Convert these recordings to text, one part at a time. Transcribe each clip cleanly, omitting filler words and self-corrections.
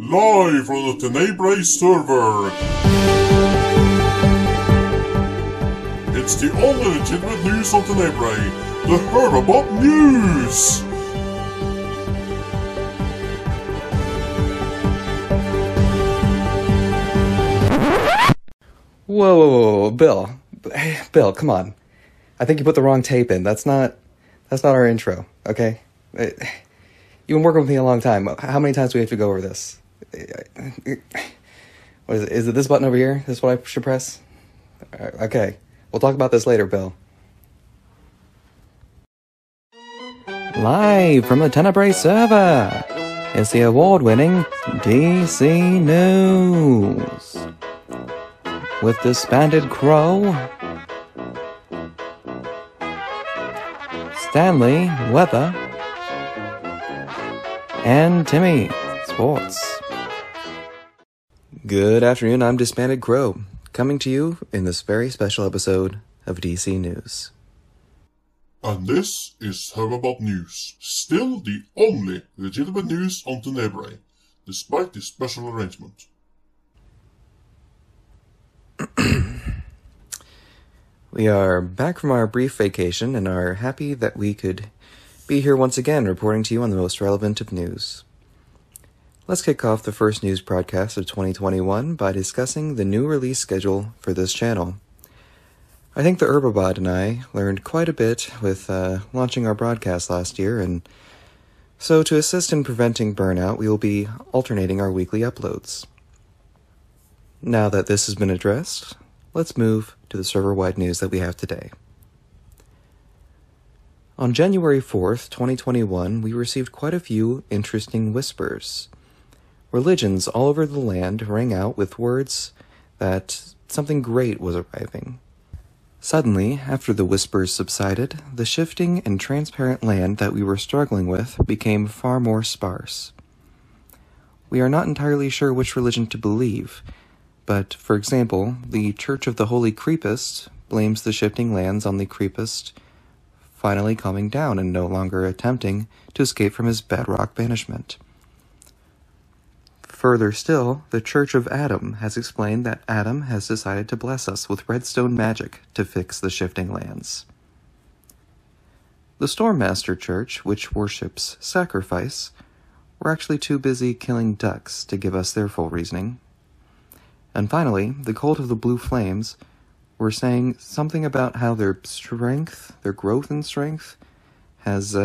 Live from the Tenebrae server. It's the only legitimate news on Tenebrae, the Herbabot News! Whoa, Bill. Bill, come on. I think you put the wrong tape in. That's not our intro, okay? You've been working with me a long time. How many times do we have to go over this? What is it? Is it this button over here? This is what I should press? Okay. We'll talk about this later, Bill. Live from the Tenebrae server, it's the award-winning DC News. With Disbanded Crow, Stanley Weather, and Timmy Sports. Good afternoon, I'm Disbanded Crow, coming to you in this very special episode of DC News. And this is Herbabot News, still the only legitimate news on Tenebrae, despite this special arrangement. We are back from our brief vacation and are happy that we could be here once again reporting to you on the most relevant of news. Let's kick off the first news broadcast of 2021 by discussing the new release schedule for this channel. I think the Herbabot and I learned quite a bit with launching our broadcast last year, and so to assist in preventing burnout, we will be alternating our weekly uploads. Now that this has been addressed, let's move to the server-wide news that we have today. On January 4th, 2021, we received quite a few interesting whispers. Religions all over the land rang out with words that something great was arriving. Suddenly, after the whispers subsided, the shifting and transparent land that we were struggling with became far more sparse. We are not entirely sure which religion to believe, but, for example, the Church of the Holy Creepist blames the shifting lands on the Creepist finally calming down and no longer attempting to escape from his bedrock banishment. Further still, the Church of Adam has explained that Adam has decided to bless us with redstone magic to fix the shifting lands. The Stormmaster Church, which worships sacrifice, were actually too busy killing ducks to give us their full reasoning. And finally, the Cult of the Blue Flames were saying something about how their growth in strength, has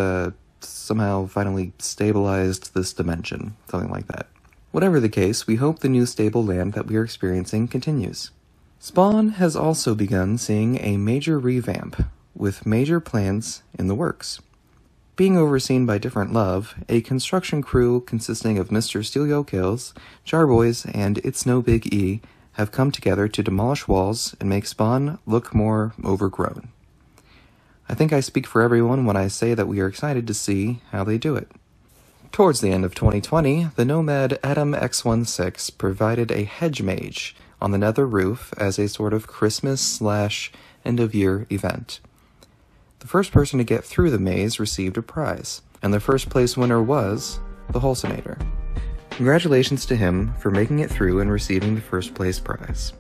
somehow finally stabilized this dimension, something like that. Whatever the case, we hope the new stable land that we are experiencing continues. Spawn has also begun seeing a major revamp, with major plans in the works. Being overseen by Different Love, a construction crew consisting of Mr. Steelio Kills, Jarboys, and It's No Big E have come together to demolish walls and make Spawn look more overgrown. I think I speak for everyone when I say that we are excited to see how they do it. Towards the end of 2020, the Nomad Adam X16 provided a hedge mage on the nether roof as a sort of Christmas/end-of-year event. The first person to get through the maze received a prize, and the first place winner was the Halcinator. Congratulations to him for making it through and receiving the first place prize.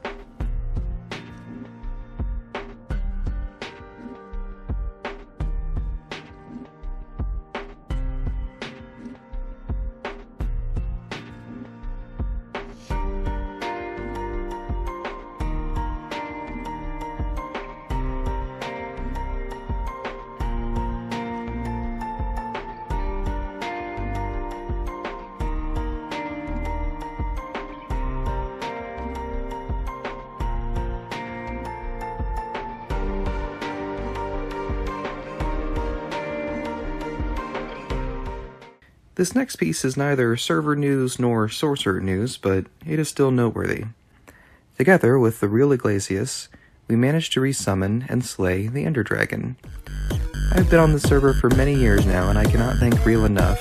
This next piece is neither server news nor sorcerer news, but it is still noteworthy. Together with the real Iglesias, we managed to resummon and slay the Ender Dragon. I've been on the server for many years now, and I cannot thank Real enough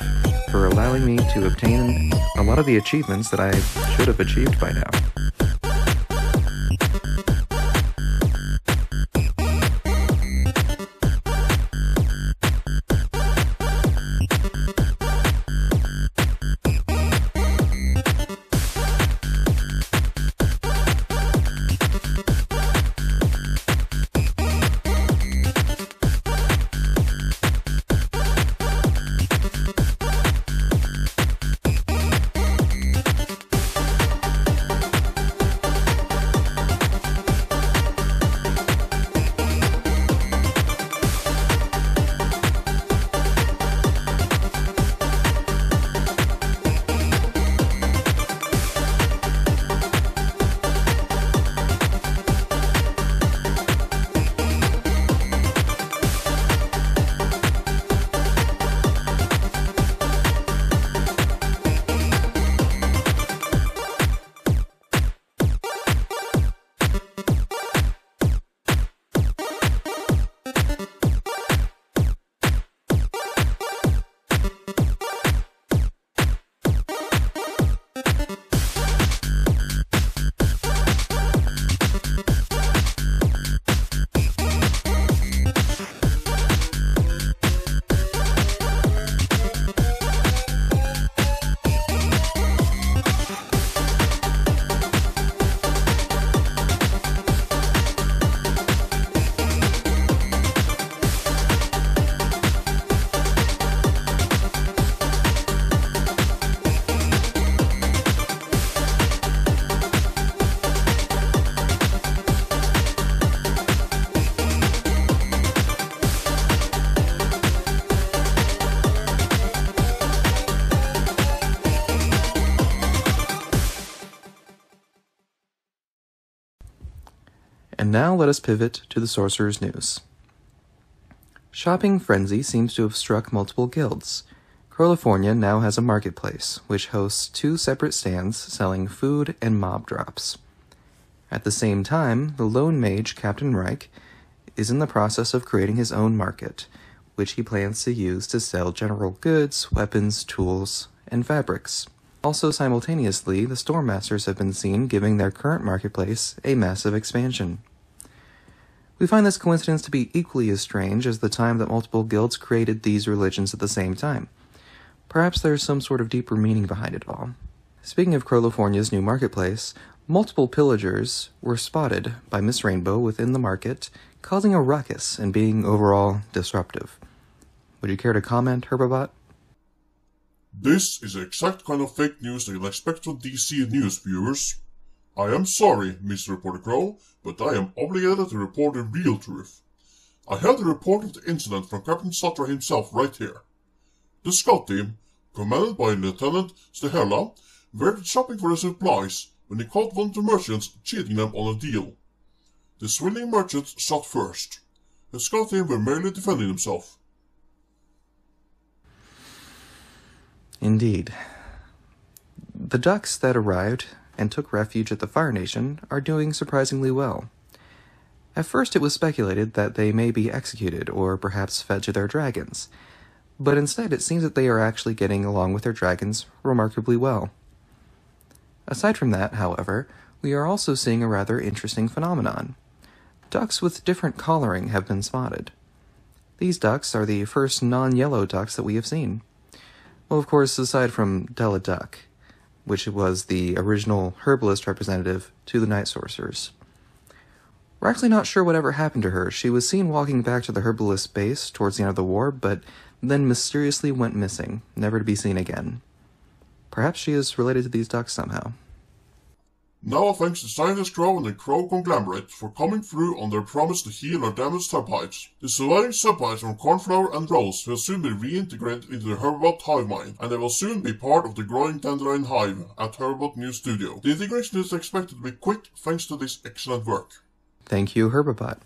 for allowing me to obtain a lot of the achievements that I should have achieved by now. And now let us pivot to the Sorcerer's News. Shopping frenzy seems to have struck multiple guilds. California now has a marketplace, which hosts 2 separate stands selling food and mob drops. At the same time, the lone mage Captain Reich is in the process of creating his own market, which he plans to use to sell general goods, weapons, tools, and fabrics. Also simultaneously, the Stormmasters have been seen giving their current marketplace a massive expansion. We find this coincidence to be equally as strange as the time that multiple guilds created these religions at the same time. Perhaps there's some sort of deeper meaning behind it all. Speaking of California's new marketplace, multiple pillagers were spotted by Miss Rainbow within the market, causing a ruckus and being overall disruptive. Would you care to comment, Herbobot? This is the exact kind of fake news that you'll expect from DC News viewers. I am sorry, Mr. Reporter Crow, but I am obligated to report the real truth. I have the report of the incident from Captain Satra himself right here. The scout team, commanded by Lieutenant Stehella, were shopping for their supplies when they caught one of the merchants cheating them on a deal. The swindling merchant shot first. The scout team were merely defending themselves. Indeed. The ducks that arrived and took refuge at the Fire Nation are doing surprisingly well. At first it was speculated that they may be executed or perhaps fed to their dragons, but instead it seems that they are actually getting along with their dragons remarkably well. Aside from that, however, we are also seeing a rather interesting phenomenon. Ducks with different collaring have been spotted. These ducks are the first non-yellow ducks that we have seen. Well, of course, aside from Della Duck, which was the original herbalist representative to the Night Sorcerers. We're actually not sure whatever happened to her. She was seen walking back to the herbalist base towards the end of the war, but then mysteriously went missing, never to be seen again. Perhaps she is related to these ducks somehow. Now thanks to Scientist Crow and the Crow Conglomerate for coming through on their promise to heal our damaged subhives. The surviving subhives from Cornflower and Rose will soon be reintegrated into the Herbobot hive mind, and they will soon be part of the growing Dandelion hive at Herbobot New Studio. The integration is expected to be quick thanks to this excellent work. Thank you, Herbobot.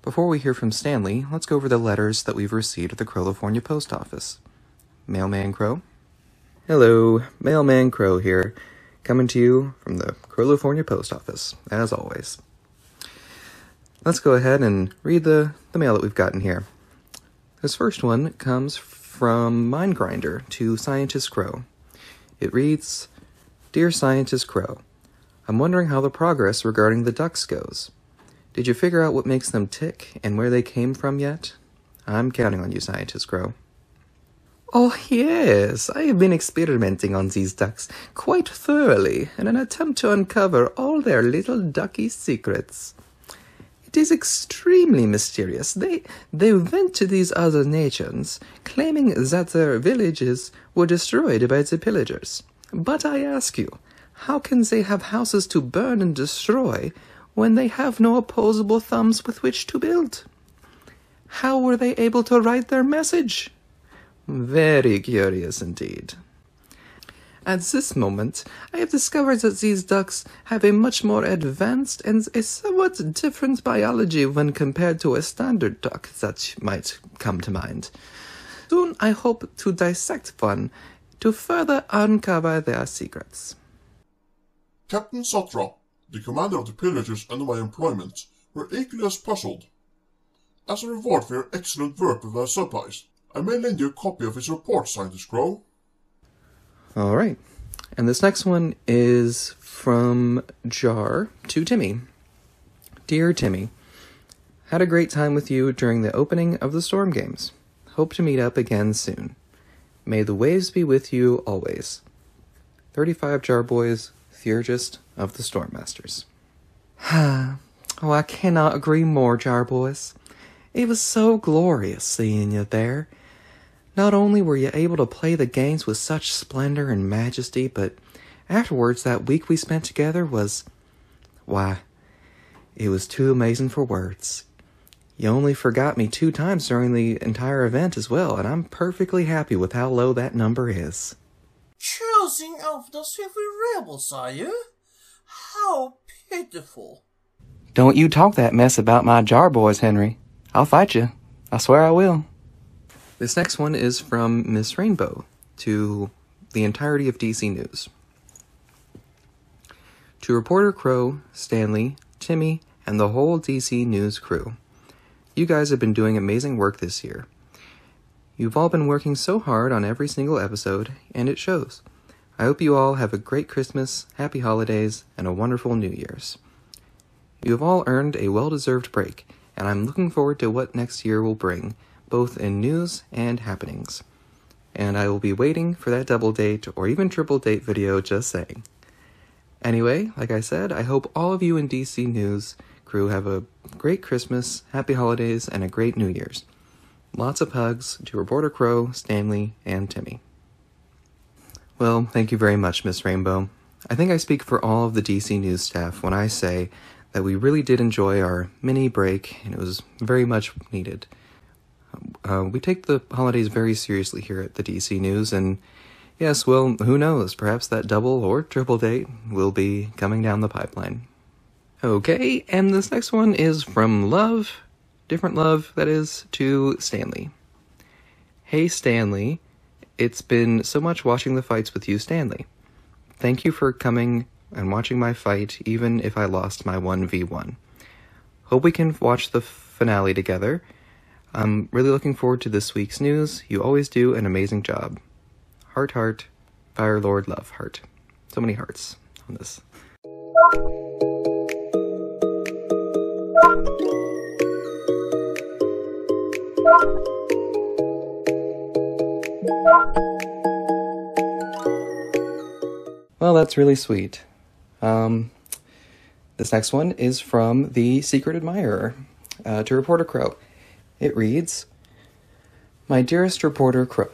Before we hear from Stanley, let's go over the letters that we've received at the California Post Office. Mailman Crow? Hello, Mailman Crow here, coming to you from the California Post Office, as always. Let's go ahead and read the mail that we've gotten here. This first one comes from Mindgrinder to Scientist Crow. It reads, Dear Scientist Crow, I'm wondering how the progress regarding the ducks goes. Did you figure out what makes them tick and where they came from yet? I'm counting on you, Scientist Crow. Oh yes, I have been experimenting on these ducks quite thoroughly in an attempt to uncover all their little ducky secrets. It is extremely mysterious. They went to these other nations, claiming that their villages were destroyed by the pillagers. But I ask you, how can they have houses to burn and destroy when they have no opposable thumbs with which to build? How were they able to write their message? Very curious indeed. At this moment, I have discovered that these ducks have a much more advanced and a somewhat different biology when compared to a standard duck that might come to mind. Soon I hope to dissect one to further uncover their secrets. Captain Satra, the commander of the pillagers under my employment, were equally as puzzled. As a reward for your excellent work with our supplies, I may lend you a copy of his report, Scientist Crow. Alright, and this next one is from Jar to Timmy. Dear Timmy, had a great time with you during the opening of the Storm Games. Hope to meet up again soon. May the waves be with you always. 35 Jar Boys, Theurgist of the Stormmasters. Oh, I cannot agree more, Jar Boys. It was so glorious seeing you there. Not only were you able to play the games with such splendor and majesty, but afterwards that week we spent together was, why, it was too amazing for words. You only forgot me 2 times during the entire event as well, and I'm perfectly happy with how low that number is. Choosing of the silver rebels, are you? How pitiful. Don't you talk that mess about my jar boys, Henry. I'll fight you. I swear I will. This next one is from Miss Rainbow to the entirety of DC News. To Reporter Crow, Stanley, Timmy, and the whole DC News crew. You guys have been doing amazing work this year. You've all been working so hard on every single episode, and it shows. I hope you all have a great Christmas, happy holidays, and a wonderful New Year's. You have all earned a well-deserved break, and I'm looking forward to what next year will bring, both in news and happenings. And I will be waiting for that double date or even triple date video, just saying. Anyway, like I said, I hope all of you in DC News crew have a great Christmas, happy holidays, and a great New Year's. Lots of hugs to Reporter Crow, Stanley, and Timmy. Well, thank you very much, Miss Rainbow. I think I speak for all of the DC News staff when I say that we really did enjoy our mini break, and it was very much needed. We take the holidays very seriously here at the DC News, and yes, well, who knows, perhaps that double or triple date will be coming down the pipeline. Okay, and this next one is from Love, different Love, that is, to Stanley. Hey Stanley, it's been so much watching the fights with you, Stanley. Thank you for coming and watching my fight, even if I lost my 1v1. Hope we can watch the finale together. I'm really looking forward to this week's news. You always do an amazing job. Heart, heart, Fire Lord, love, heart. So many hearts on this. Well, that's really sweet. This next one is from the Secret Admirer, to Reporter Crow. It reads, My dearest Reporter Crow,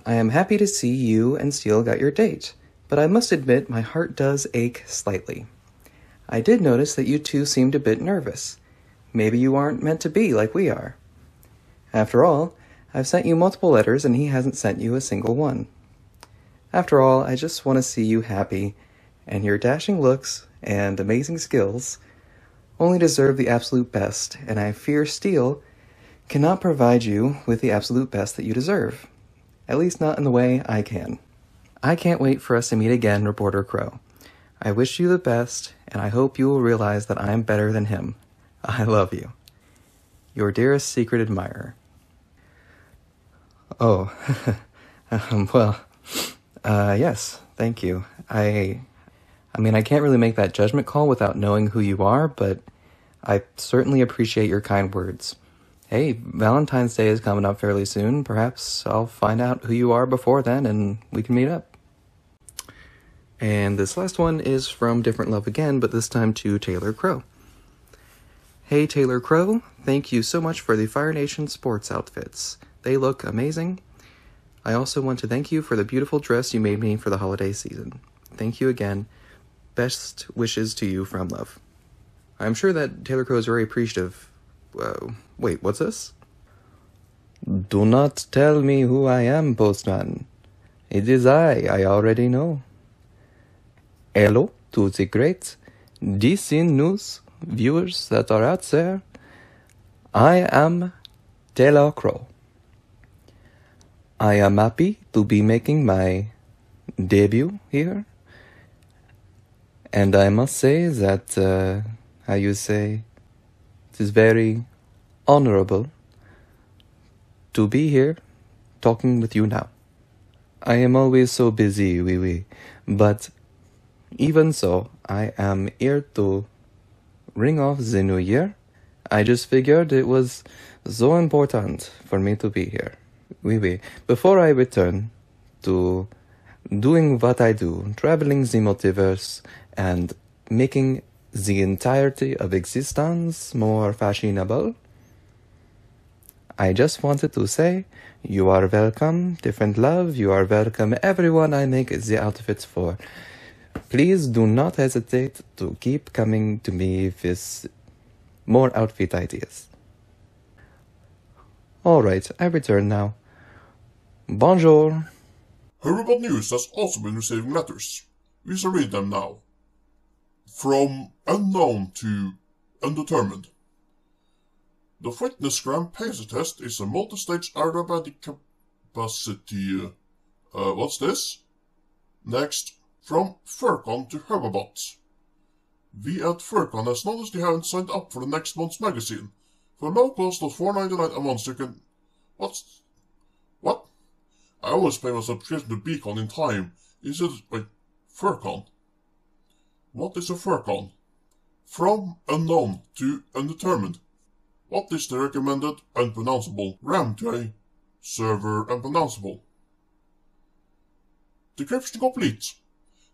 I am happy to see you and Steele got your date, but I must admit my heart does ache slightly. I did notice that you two seemed a bit nervous. Maybe you aren't meant to be like we are. After all, I've sent you multiple letters and he hasn't sent you a single one. After all, I just want to see you happy, and your dashing looks and amazing skills only deserve the absolute best, and I fear Steele cannot provide you with the absolute best that you deserve. At least not in the way I can. I can't wait for us to meet again, Reporter Crow. I wish you the best, and I hope you will realize that I am better than him. I love you. Your dearest secret admirer. Oh, yes, thank you. I mean, I can't really make that judgment call without knowing who you are, but I certainly appreciate your kind words. Hey, Valentine's Day is coming up fairly soon. Perhaps I'll find out who you are before then, and we can meet up. And this last one is from Different Love again, but this time to Taylor Crow. Hey, Taylor Crow, thank you so much for the Fire Nation sports outfits. They look amazing. I also want to thank you for the beautiful dress you made me for the holiday season. Thank you again. Best wishes to you from Love. I'm sure that Taylor Crow is very appreciative. Wait, what's this? Do not tell me who I am, postman. It is I already know. Hello to the great DC News viewers that are out there. I am Taylor Crow. I am happy to be making my debut here. And I must say that, it is very honorable to be here talking with you now. I am always so busy, but even so, I am here to ring off the new year. I just figured it was so important for me to be here. Before I return to doing what I do, traveling the multiverse and making the entirety of existence more fashionable, I just wanted to say, you are welcome, Different Love, you are welcome, everyone I make the outfits for. Please do not hesitate to keep coming to me with more outfit ideas. Alright, I return now. Bonjour. Horrible News has also been receiving letters. We shall read them now. From Unknown to undetermined. The fitnessgram pacer test is a multi-stage aerobatic capacity. What's this? Next, from Furcon to Herbabot. We at Furcon has noticed you haven't signed up for the next month's magazine. For a low cost of $4.99 a month you can... What? I always pay my subscription to Beacon in time. Is it like Furcon? What is a Furcon? From unknown to undetermined. What is the recommended unpronounceable RAM to a server unpronounceable? Decryption complete.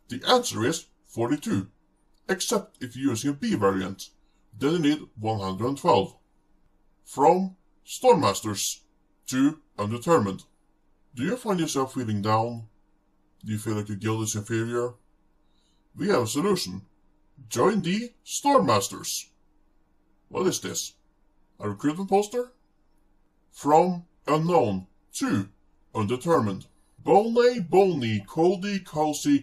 The answer is 42, except if you're using a B variant. Then you need 112. From Stormmasters to undetermined. Do you find yourself feeling down? Do you feel like your guild is inferior? We have a solution. Join the Stormmasters. What is this? A recruitment poster? From unknown to undetermined. Boney, Cody, Cozy,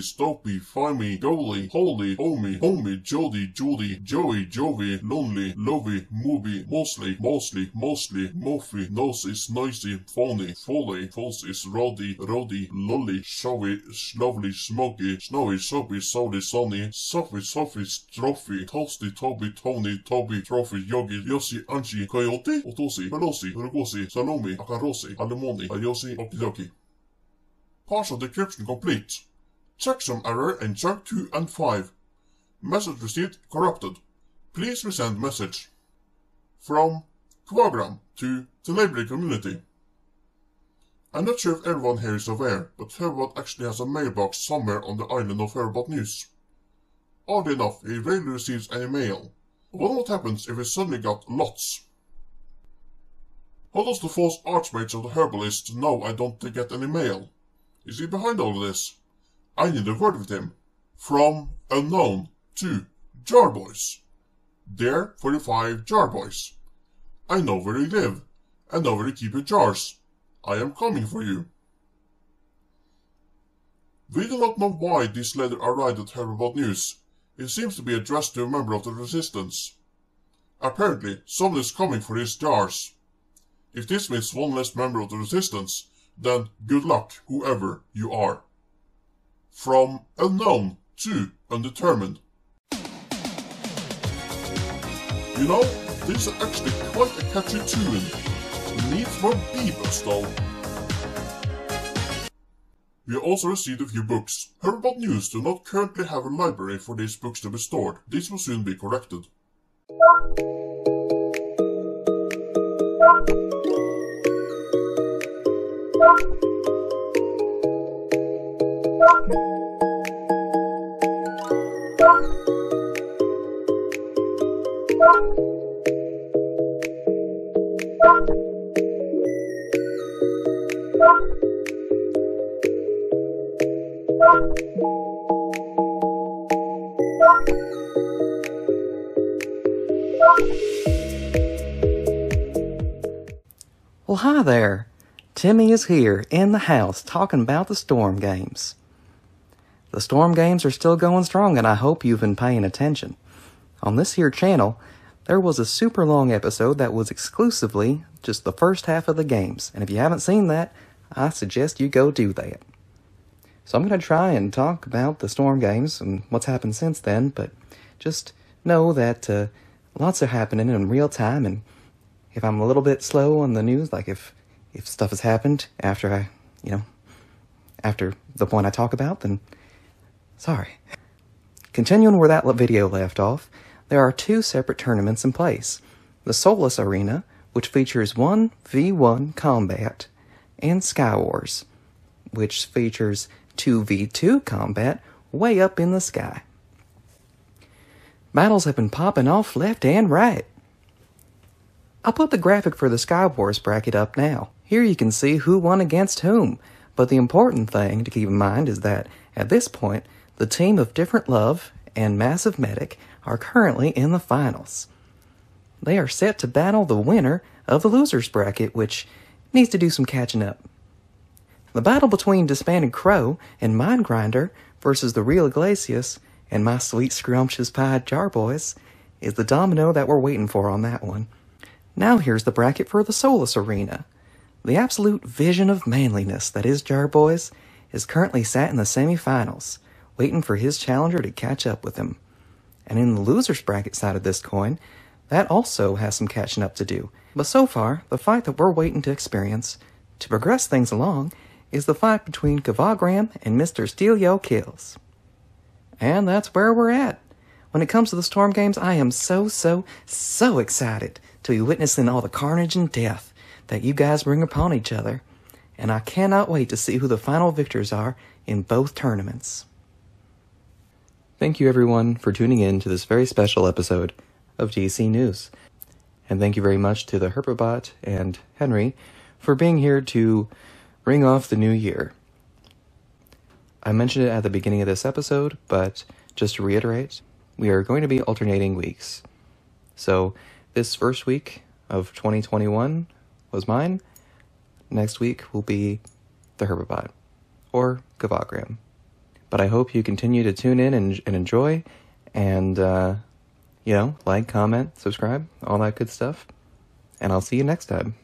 Stopey, Fimey, Goalie, Holy, Homie, Jody, Joey, Jovi, Lonely, Lovey, Movie, Mostly, Moffy, Nosis, Noisy, Phony, Foley, Falsies, Roddy, Lolly, Showy, Lovely, Smoky, Snowy, Soapy, Sody, Sonny, Sophie, Trophy, Toasty, Toby, Tony, Toby, Trophy, Yogi, Yossi, Anchi, Coyote, Otosi, Velosi, Rugosi, Salome, Akarosi, Alimoni, Ayosi, Okidoki. Partial decryption complete. Checksum error in chunk 2 and 5. Message received corrupted. Please resend message. From Quagram to the neighboring community. I'm not sure if everyone here is aware, but Herbot actually has a mailbox somewhere on the island of Herbot News. Oddly enough, he rarely receives any mail. I wonder what happens if he suddenly got lots. How does the false archmage of the herbalist know I don't get any mail? Is he behind all of this? I need a word with him. From unknown to Jarboys. There 45 Jarboys. I know where you live. I know where you keep your jars. I am coming for you. We do not know why these letters arrived at Herbot News. It seems to be addressed to a member of the Resistance. Apparently, someone is coming for these jars. If this means one less member of the Resistance, then good luck, whoever you are. From unknown to undetermined. You know, this is actually quite a catchy tune. Needs more Beavers though. We also received a few books. Herbot News do not currently have a library for these books to be stored. This will soon be corrected. Well, hi there. Timmy is here in the house talking about the Storm games. The Storm games are still going strong, and I hope you've been paying attention. On this here channel, there was a super long episode that was exclusively just the first half of the games, and if you haven't seen that, I suggest you go do that. So I'm going to try and talk about the Storm games and what's happened since then, but just know that lots are happening in real time, and if I'm a little bit slow on the news, like if stuff has happened after after the point I talk about, then sorry. Continuing where that video left off, there are 2 separate tournaments in place. The Soulless Arena, which features 1v1 combat, and Sky Wars, which features 2v2 combat way up in the sky. Battles have been popping off left and right. I'll put the graphic for the Sky Wars bracket up now. Here you can see who won against whom, but the important thing to keep in mind is that, at this point, the team of Different Love and Massive Medic are currently in the finals. They are set to battle the winner of the losers bracket, which needs to do some catching up. The battle between Disbanded Crow and Mindgrinder versus the Real Iglesias and my sweet scrumptious pie Jarboys is the domino that we're waiting for on that one. Now here's the bracket for the Solus Arena. The absolute vision of manliness that is Jar Boys is currently sat in the semifinals, waiting for his challenger to catch up with him. And in the losers bracket side of this coin, that also has some catching up to do. But so far, the fight that we're waiting to experience, to progress things along, is the fight between Kavagram and Mr. Steal Yo Kills. And that's where we're at. When it comes to the Storm Games, I am so excited to be witnessing all the carnage and death that you guys bring upon each other. And I cannot wait to see who the final victors are in both tournaments. Thank you everyone for tuning in to this very special episode of DC News. And thank you very much to the Herpabot and Henry for being here to ring off the new year. I mentioned it at the beginning of this episode, but just to reiterate, we are going to be alternating weeks. So this first week of 2021 was mine. Next week will be the Herpabot, or Kavagram. But I hope you continue to tune in and enjoy, and, like, comment, subscribe, all that good stuff. And I'll see you next time.